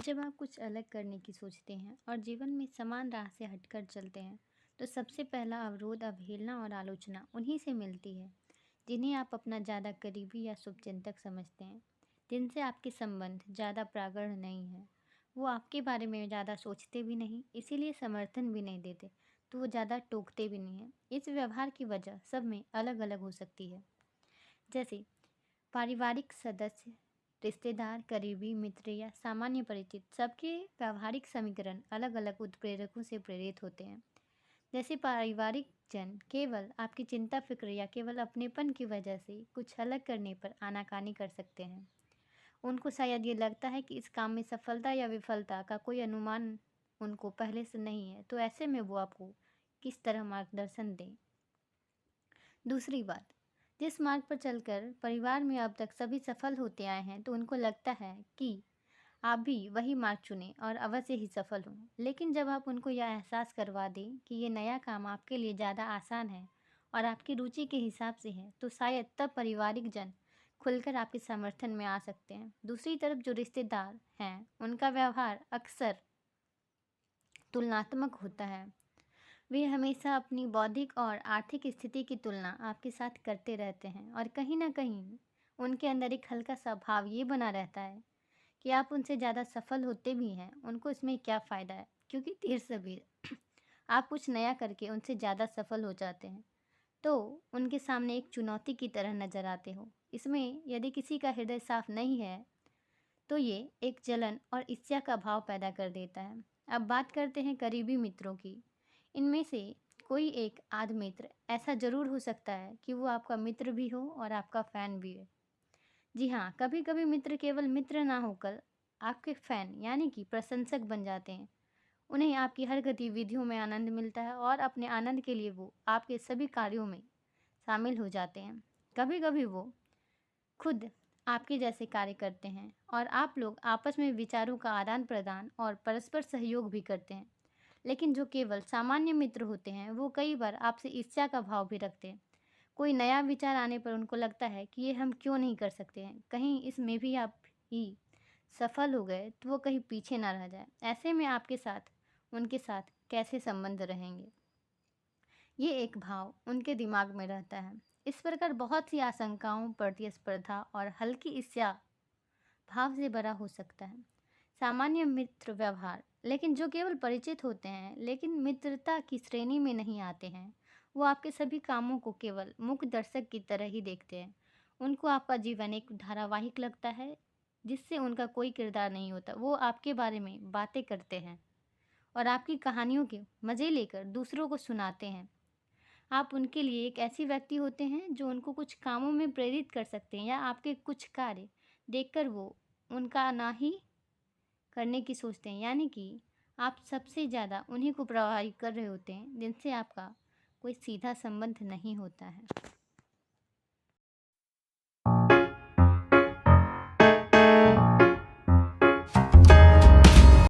जब आप कुछ अलग करने की सोचते हैं और जीवन में समान राह से हटकर चलते हैं, तो सबसे पहला अवरोध, अवहेलना और आलोचना उन्हीं से मिलती है, जिन्हें आप अपना ज़्यादा करीबी या शुभचिंतक समझते हैं। जिनसे आपके संबंध ज़्यादा प्रगाढ़ नहीं है। वो आपके बारे में ज़्यादा सोचते भी नहीं, इसीलिए समर्थन भी नहीं देते, तो वो ज़्यादा टोकते भी नहीं हैं। इस व्यवहार की वजह सब में अलग अलग हो सकती है। जैसे पारिवारिक सदस्य, रिश्तेदार, करीबी मित्र या सामान्य परिचित, सबके व्यावहारिक समीकरण अलग-अलग उत्प्रेरकों से प्रेरित होते हैं। जैसे पारिवारिक जन केवल आपकी चिंता, फिक्र या केवल अपनेपन की वजह से कुछ अलग करने पर आनाकानी कर सकते हैं। उनको शायद ये लगता है कि इस काम में सफलता या विफलता का कोई अनुमान उनको पहले से नहीं है, तो ऐसे में वो आपको किस तरह मार्गदर्शन दें। दूसरी बात, जिस मार्ग पर चलकर परिवार में अब तक सभी सफल होते आए हैं, तो उनको लगता है कि आप भी वही मार्ग चुनें और अवश्य ही सफल हों। लेकिन जब आप उनको यह एहसास करवा दें कि ये नया काम आपके लिए ज़्यादा आसान है और आपकी रुचि के हिसाब से है, तो शायद तब पारिवारिक जन खुलकर आपके समर्थन में आ सकते हैं। दूसरी तरफ जो रिश्तेदार हैं, उनका व्यवहार अक्सर तुलनात्मक होता है। वे हमेशा अपनी बौद्धिक और आर्थिक स्थिति की तुलना आपके साथ करते रहते हैं और कहीं न कहीं उनके अंदर एक हल्का-सा भाव ये बना रहता है कि आप उनसे ज़्यादा सफल होते भी हैं, उनको इसमें क्या फ़ायदा है? क्योंकि देर-सबेर आप कुछ नया करके उनसे ज़्यादा सफल हो जाते हैं, तो उनके सामने एक चुनौती की तरह नज़र आते हो। इसमें यदि किसी का हृदय साफ नहीं है, तो ये एक जलन और ईर्ष्या का भाव पैदा कर देता है। अब बात करते हैं करीबी मित्रों की। इनमें से कोई एक आध मित्र ऐसा ज़रूर हो सकता है कि वो आपका मित्र भी हो और आपका फ़ैन भी है। जी हाँ, कभी-कभी मित्र केवल मित्र ना होकर आपके फ़ैन यानी कि प्रशंसक बन जाते हैं। उन्हें आपकी हर गतिविधियों में आनंद मिलता है और अपने आनंद के लिए वो आपके सभी कार्यों में शामिल हो जाते हैं। कभी-कभी वो खुद आपके जैसे कार्य करते हैं और आप लोग आपस में विचारों का आदान-प्रदान और परस्पर सहयोग भी करते हैं। लेकिन जो केवल सामान्य मित्र होते हैं, वो कई बार आपसे ईर्ष्या का भाव भी रखते हैं। कोई नया विचार आने पर उनको लगता है कि ये हम क्यों नहीं कर सकते हैं, कहीं इसमें भी आप ही सफल हो गए तो वो कहीं पीछे ना रह जाए। ऐसे में आपके साथ उनके साथ कैसे संबंध रहेंगे? ये एक भाव उनके दिमाग में रहता है। इस प्रकार बहुत सी आशंकाओं, प्रतिस्पर्धा और हल्की ईर्ष्या भाव से भरा हो सकता है। सामान्य मित्र व्यवहार, लेकिन जो केवल परिचित होते हैं लेकिन मित्रता की श्रेणी में नहीं आते हैं, वो आपके सभी कामों को केवल मूक दर्शक की तरह ही देखते हैं। उनको आपका जीवन एक धारावाहिक लगता है जिससे उनका कोई किरदार नहीं होता। वो आपके बारे में बातें करते हैं और आपकी कहानियों के मज़े लेकर दूसरों को सुनाते हैं। आप उनके लिए एक ऐसी व्यक्ति होते हैं जो उनको कुछ कामों में प्रेरित कर सकते हैं या आपके कुछ कार्य देखकर वो उनका ना ही करने की सोचते हैं, यानी कि आप सबसे ज़्यादा उन्हीं को प्रभावित कर रहे होते हैं जिनसे आपका कोई सीधा संबंध नहीं होता है।